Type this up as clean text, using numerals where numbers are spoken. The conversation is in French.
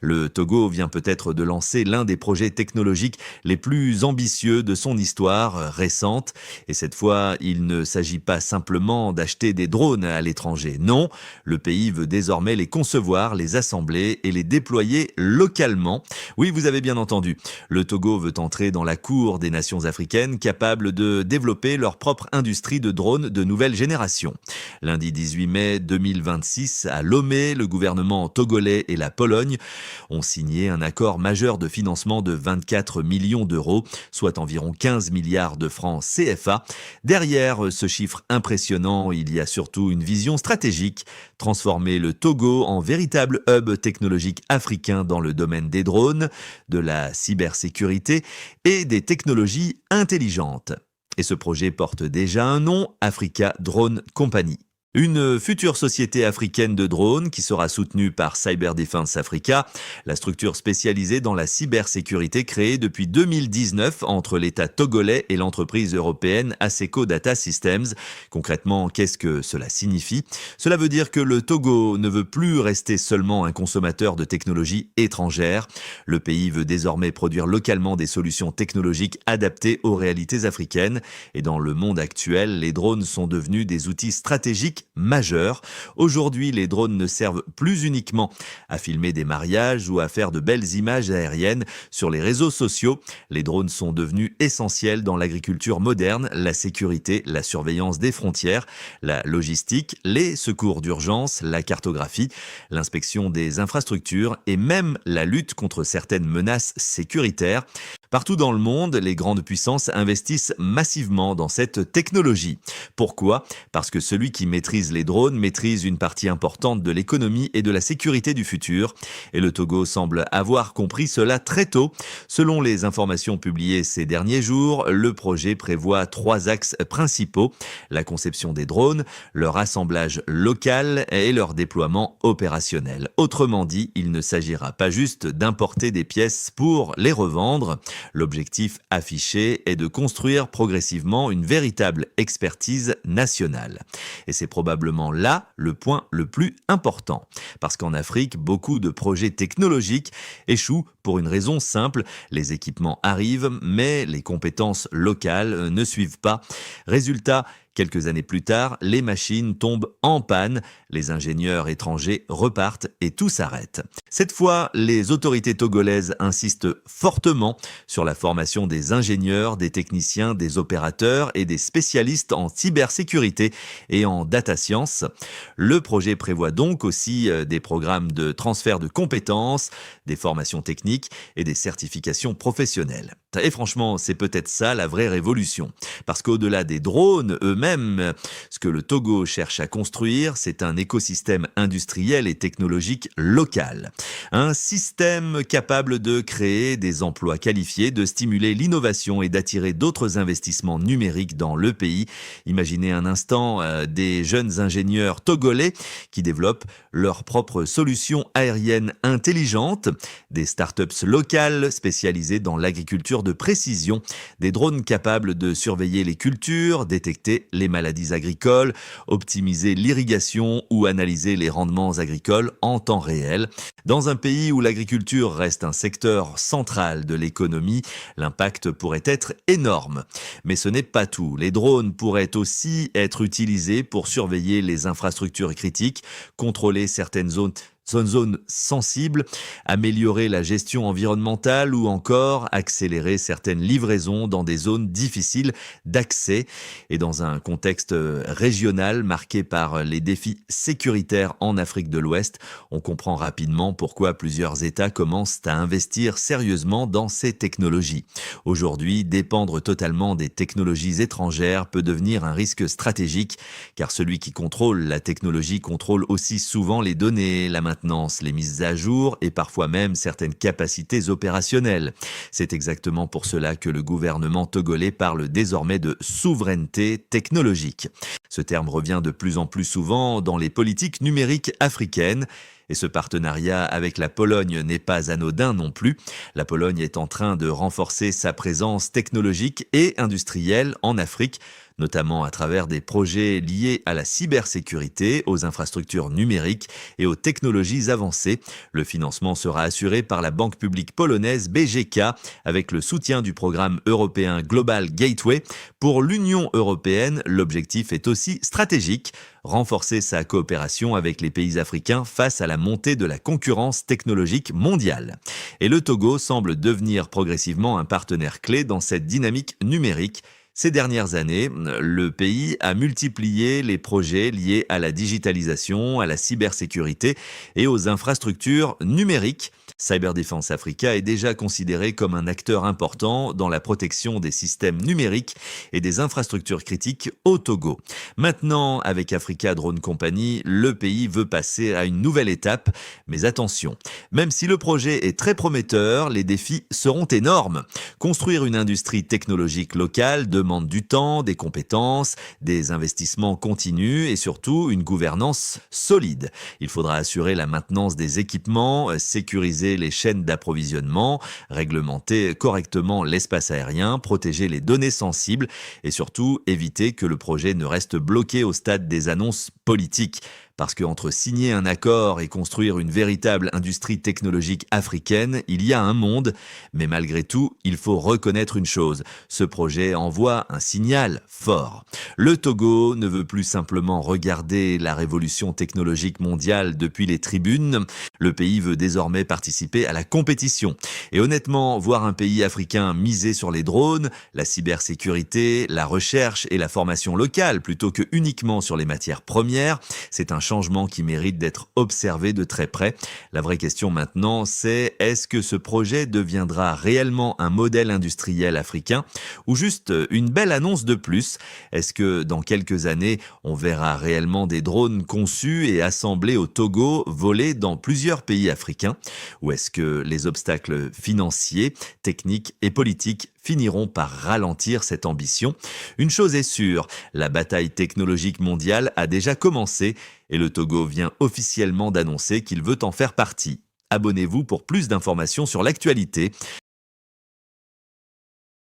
Le Togo vient peut-être de lancer l'un des projets technologiques les plus ambitieux de son histoire récente. Et cette fois, il ne s'agit pas simplement d'acheter des drones à l'étranger. Non, le pays veut désormais les concevoir, les assembler et les déployer localement. Oui, vous avez bien entendu. Le Togo veut entrer dans la cour des nations africaines capables de développer leur propre industrie de drones de nouvelle génération. Lundi 18 mai 2026, à Lomé, le gouvernement togolais et la Pologne ont signé un accord majeur de financement de 24 millions d'euros, soit environ 15 milliards de francs CFA. Derrière ce chiffre impressionnant, il y a surtout une vision stratégique, transformer le Togo en véritable hub technologique africain dans le domaine des drones, de la cybersécurité et des technologies intelligentes. Et ce projet porte déjà un nom, Africa Drone Company. Une future société africaine de drones qui sera soutenue par Cyber Defense Africa, la structure spécialisée dans la cybersécurité créée depuis 2019 entre l'État togolais et l'entreprise européenne Asseco Data Systems. Concrètement, qu'est-ce que cela signifie ? Cela veut dire que le Togo ne veut plus rester seulement un consommateur de technologies étrangères. Le pays veut désormais produire localement des solutions technologiques adaptées aux réalités africaines. Et dans le monde actuel, les drones sont devenus des outils stratégiques majeur. Aujourd'hui, les drones ne servent plus uniquement à filmer des mariages ou à faire de belles images aériennes sur les réseaux sociaux. Les drones sont devenus essentiels dans l'agriculture moderne, la sécurité, la surveillance des frontières, la logistique, les secours d'urgence, la cartographie, l'inspection des infrastructures et même la lutte contre certaines menaces sécuritaires. Partout dans le monde, les grandes puissances investissent massivement dans cette technologie. Pourquoi ? Parce que celui qui maîtrise les drones maîtrise une partie importante de l'économie et de la sécurité du futur. Et le Togo semble avoir compris cela très tôt. Selon les informations publiées ces derniers jours, le projet prévoit 3 axes principaux: la conception des drones, leur assemblage local et leur déploiement opérationnel. Autrement dit, il ne s'agira pas juste d'importer des pièces pour les revendre. L'objectif affiché est de construire progressivement une véritable expertise nationale. Et c'est probablement là le point le plus important. Parce qu'en Afrique, beaucoup de projets technologiques échouent pour une raison simple: les équipements arrivent, mais les compétences locales ne suivent pas. Résultat, quelques années plus tard, les machines tombent en panne, les ingénieurs étrangers repartent et tout s'arrête. Cette fois, les autorités togolaises insistent fortement sur la formation des ingénieurs, des techniciens, des opérateurs et des spécialistes en cybersécurité et en data science. Le projet prévoit donc aussi des programmes de transfert de compétences, des formations techniques et des certifications professionnelles. Et franchement, c'est peut-être ça la vraie révolution. Parce qu'au-delà des drones eux-mêmes, ce que le Togo cherche à construire, c'est un écosystème industriel et technologique local. Un système capable de créer des emplois qualifiés, de stimuler l'innovation et d'attirer d'autres investissements numériques dans le pays. Imaginez un instant des jeunes ingénieurs togolais qui développent leurs propres solutions aériennes intelligentes, des startups locales spécialisées dans l'agriculture de précision, des drones capables de surveiller les cultures, détecter les maladies agricoles, optimiser l'irrigation ou analyser les rendements agricoles en temps réel. Dans un pays où l'agriculture reste un secteur central de l'économie, l'impact pourrait être énorme. Mais ce n'est pas tout. Les drones pourraient aussi être utilisés pour surveiller les infrastructures critiques, contrôler certaines zones sensibles, améliorer la gestion environnementale ou encore accélérer certaines livraisons dans des zones difficiles d'accès. Et dans un contexte régional marqué par les défis sécuritaires en Afrique de l'Ouest, on comprend rapidement pourquoi plusieurs États commencent à investir sérieusement dans ces technologies. Aujourd'hui, dépendre totalement des technologies étrangères peut devenir un risque stratégique, car celui qui contrôle la technologie contrôle aussi souvent les données, la maintenance, les mises à jour et parfois même certaines capacités opérationnelles. C'est exactement pour cela que le gouvernement togolais parle désormais de souveraineté technologique. Ce terme revient de plus en plus souvent dans les politiques numériques africaines. Et ce partenariat avec la Pologne n'est pas anodin non plus. La Pologne est en train de renforcer sa présence technologique et industrielle en Afrique, notamment à travers des projets liés à la cybersécurité, aux infrastructures numériques et aux technologies avancées. Le financement sera assuré par la banque publique polonaise BGK avec le soutien du programme européen Global Gateway. Pour l'Union européenne, l'objectif est aussi stratégique, renforcer sa coopération avec les pays africains face à la montée de la concurrence technologique mondiale. Et le Togo semble devenir progressivement un partenaire clé dans cette dynamique numérique. Ces dernières années, le pays a multiplié les projets liés à la digitalisation, à la cybersécurité et aux infrastructures numériques. Cyber Defense Africa est déjà considéré comme un acteur important dans la protection des systèmes numériques et des infrastructures critiques au Togo. Maintenant, avec Africa Drone Company, le pays veut passer à une nouvelle étape. Mais attention, même si le projet est très prometteur, les défis seront énormes. Construire une industrie technologique locale demande du temps, des compétences, des investissements continus et surtout une gouvernance solide. Il faudra assurer la maintenance des équipements, sécuriser les chaînes d'approvisionnement, réglementer correctement l'espace aérien, protéger les données sensibles et surtout éviter que le projet ne reste bloqué au stade des annonces politiques. Parce qu'entre signer un accord et construire une véritable industrie technologique africaine, il y a un monde. Mais malgré tout, il faut reconnaître une chose. Ce projet envoie un signal fort. Le Togo ne veut plus simplement regarder la révolution technologique mondiale depuis les tribunes. Le pays veut désormais participer à la compétition. Et honnêtement, voir un pays africain miser sur les drones, la cybersécurité, la recherche et la formation locale plutôt que uniquement sur les matières premières, c'est un changement qui mérite d'être observé de très près. La vraie question maintenant, c'est est-ce que ce projet deviendra réellement un modèle industriel africain ou juste une belle annonce de plus? Est-ce que dans quelques années, on verra réellement des drones conçus et assemblés au Togo voler dans plusieurs pays africains? Ou est-ce que les obstacles financiers, techniques et politiques finiront par ralentir cette ambition? Une chose est sûre, la bataille technologique mondiale a déjà commencé et le Togo vient officiellement d'annoncer qu'il veut en faire partie. Abonnez-vous pour plus d'informations sur l'actualité.